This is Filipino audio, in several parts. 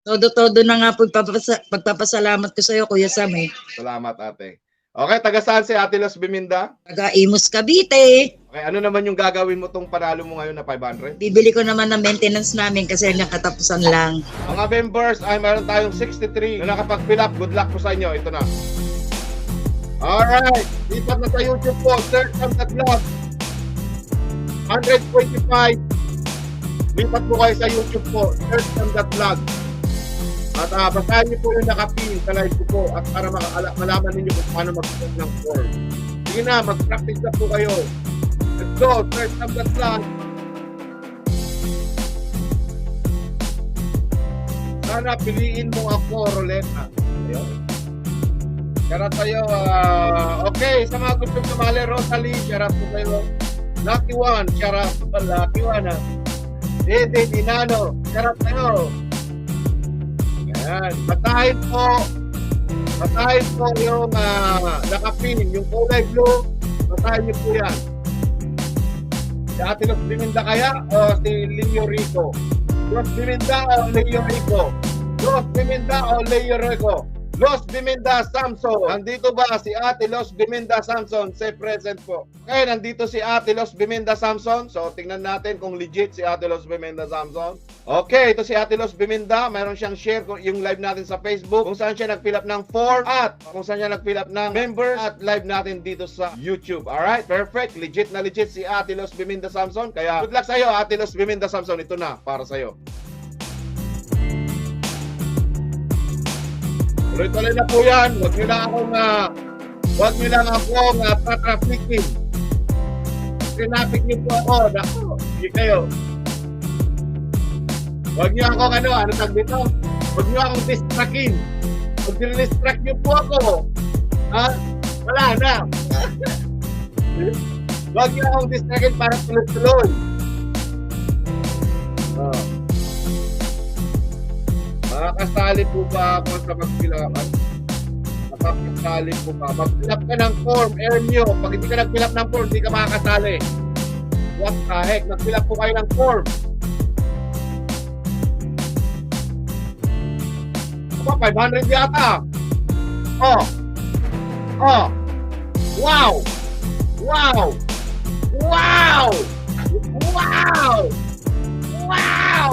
Todo-todo na nga po pagpapasalamat ko sa iyo, Kuya Sam eh. Salamat, ate. Okay, taga saan si Ate Los Biminda? Taga Imus, Cavite. Okay, ano naman yung gagawin mo tong panalo mo ngayon na 500? Bibili ko naman ng maintenance namin kasi hanggang katapusan lang. Mga members, ay mayroon tayong 63 na nakapag-fill up. Good luck po sa inyo. Ito na. Alright, lipat na sa YouTube po. Search ang vlog. 125. Lipat po kayo sa YouTube po. Search ang vlog. At basahin niyo po yung nakapin sa live ko po at para malaman ninyo kung paano mag-set ng form. Sige na, mag-practice na po kayo. Let's go, search ang vlog. Sana piliin mo ako, Roleta. Ayun. Shoutout sa'yo. Okay, sa mga gusto sumali, Rosalie, shoutout po kayo. Lucky One, shoutout po. Lucky One, ha. Dede, Dinano, shoutout sa'yo. Yan. Patahin po yung nakapin, yung kulay blue. Patahin niyo po yan. Si Ate Los Biminda kaya o si Leo Rico? Los Biminda o Leo Rico? Los Biminda o Leo Rico? Los Biminda Samson. Nandito ba si Ate Los Biminda Samson? Say present po. Okay, nandito si Ate Los Biminda Samson. So, tingnan natin kung legit si Ate Los Biminda Samson. Okay, ito si Ate Los Biminda. Mayroon siyang share yung live natin sa Facebook kung saan siya nag-fill up ng form at kung saan siya nag-fill up ng members at live natin dito sa YouTube. Alright, perfect. Legit na legit si Ate Los Biminda Samson. Kaya, good luck sa'yo, Ate Los Biminda Samson. Ito na, para sa'yo. Tuloy-tuloy na po yan. Huwag nyo lang akong tatrafikin. Tinapik niyo po ako. Naku, hindi kayo. Huwag nyo akong ano tag dito? Huwag nyo akong distractin. Huwag nyo-distract nyo po ako. Wala na. Huwag nyo akong distractin para tuloy-tuloy. Makakasali po ba ako sa magpilapan? Makakasali po ba? Mag-fill up ka ng form, Ernyo. Pag hindi ka nag-fill up ng form, hindi ka makakasali. What the heck? Nag-fill up po kayo ng form. Aba, 500 yata. Oh. Wow! Wow! Wow! Wow! Wow!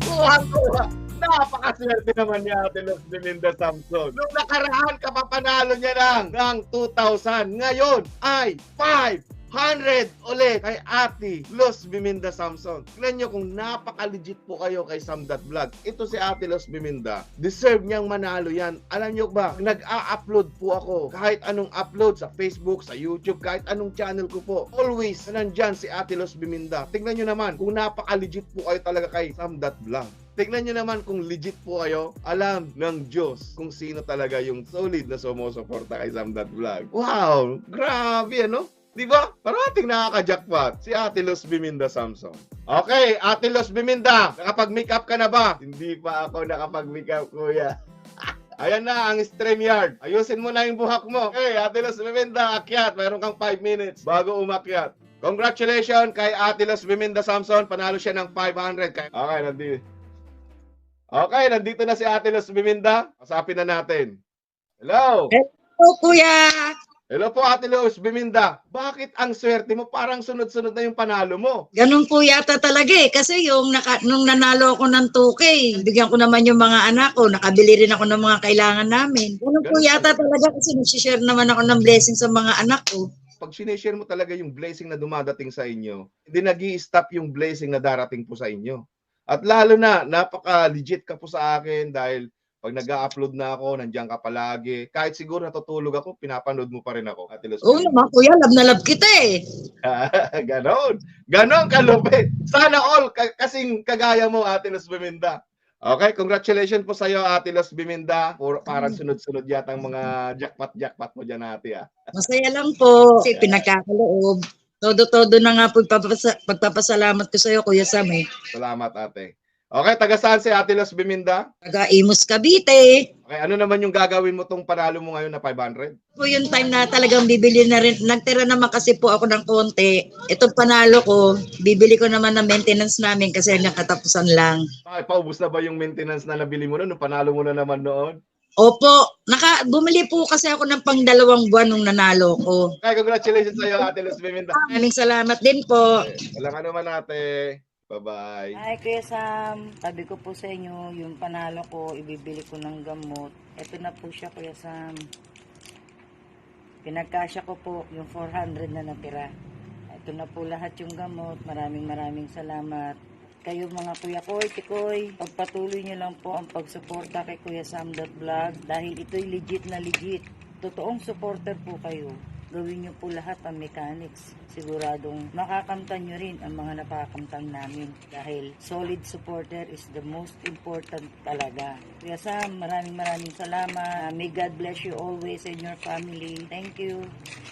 Tuwa-tuwa! Napakaswerte naman ni Ate Los Biminda Samson. Nung nakaraan, kapapanalo niya ng 2,000. Ngayon ay 500 ulit kay Ate Los Biminda Samson. Tignan nyo kung napaka-legit po kayo kay Samdat Vlog. Ito si Ate Los Biminda. Deserve niyang manalo yan. Alam nyo ba, nag-a-upload po ako. Kahit anong upload sa Facebook, sa YouTube, kahit anong channel ko po. Always nandyan si Ate Los Biminda. Tignan nyo naman kung napaka-legit po kayo talaga kay Samdat Vlog. Tignan nyo naman kung legit po kayo, alam ng Diyos kung sino talaga yung solid na sumusuporta kay Samdat Vlog. Wow! Grabe, ano? Diba? Parating nakaka-jackpot si Ate Los Biminda Samson. Okay, Ate Los Biminda, nakapag-makeup ka na ba? Hindi pa ako nakapag-makeup, kuya. Ayan na ang StreamYard. Ayusin mo na yung buhak mo. Okay, Ate Los Biminda, akyat. Mayroon kang 5 minutes bago umakyat. Congratulations kay Ate Los Biminda Samson. Panalo siya ng 500. Okay, nandito na si Ate Los Biminda. Kasapin na natin. Hello! Hello, Kuya! Hello po, Ate Los Biminda. Bakit ang swerte mo? Parang sunod-sunod na yung panalo mo. Ganun po yata talaga eh. Kasi nung nanalo ako ng 2K, bigyan ko naman yung mga anak ko. Nakabili rin ako ng mga kailangan namin. Ganun po yata talaga kasi nag-share naman ako ng blessing sa mga anak ko. Pag sinishare mo talaga yung blessing na dumadating sa inyo, hindi nag-i-stop yung blessing na darating po sa inyo. At lalo na, napaka-legit ka po sa akin dahil pag nag-a-upload na ako, nandiyan ka palagi. Kahit siguro natutulog ako, pinapanood mo pa rin ako. Oo naman, Kuya. Love na love kita eh. Ganon. Ganon kalupit. Sana all kasing kagaya mo, Ate Los Biminda. Okay, congratulations po sa iyo, Ate Los Biminda. Parang sunod-sunod yata ang mga jackpot mo dyan, Ate. Masaya lang po. Kasi pinagkakaloob. Todo-todo na nga po pagpapasalamat ko sa iyo, Kuya Sam eh. Salamat, Ate. Okay, taga saan si Ate Los Biminda? Taga Imus, Cavite. Okay, ano naman yung gagawin mo tong panalo mo ngayon na 500? Po yung time na talagang bibili na rin. Nagtira naman kasi po ako ng konti. Itong panalo ko, bibili ko naman ng maintenance namin kasi nakatapusan lang. Ay, paubos na ba yung maintenance na nabili mo noon? Nung panalo mo na naman noon? Opo, bumili po kasi ako ng pang 2 buwan nung nanalo ko. Okay, congratulations sa iyo, Ate Los Biminda. Maraming salamat din po. Okay, walang ano man, ate. Bye-bye. Hi Kuya Sam, sabi ko po sa inyo, yung panalo ko, ibibili ko ng gamot. Ito na po siya Kuya Sam. Pinagkasya ko po yung 400 na natira. Ito na po lahat yung gamot. Maraming salamat. Kayo mga kuya koy, tikoy, pagpatuloy nyo lang po ang pagsuporta kay Kuya Sam.vlog dahil ito'y legit na legit. Totoong supporter po kayo. Gawin nyo po lahat ang mechanics. Siguradong makakamtan nyo rin ang mga napakamtan namin dahil solid supporter is the most important talaga. Kuya Sam, maraming salamat. May God bless you always and your family. Thank you.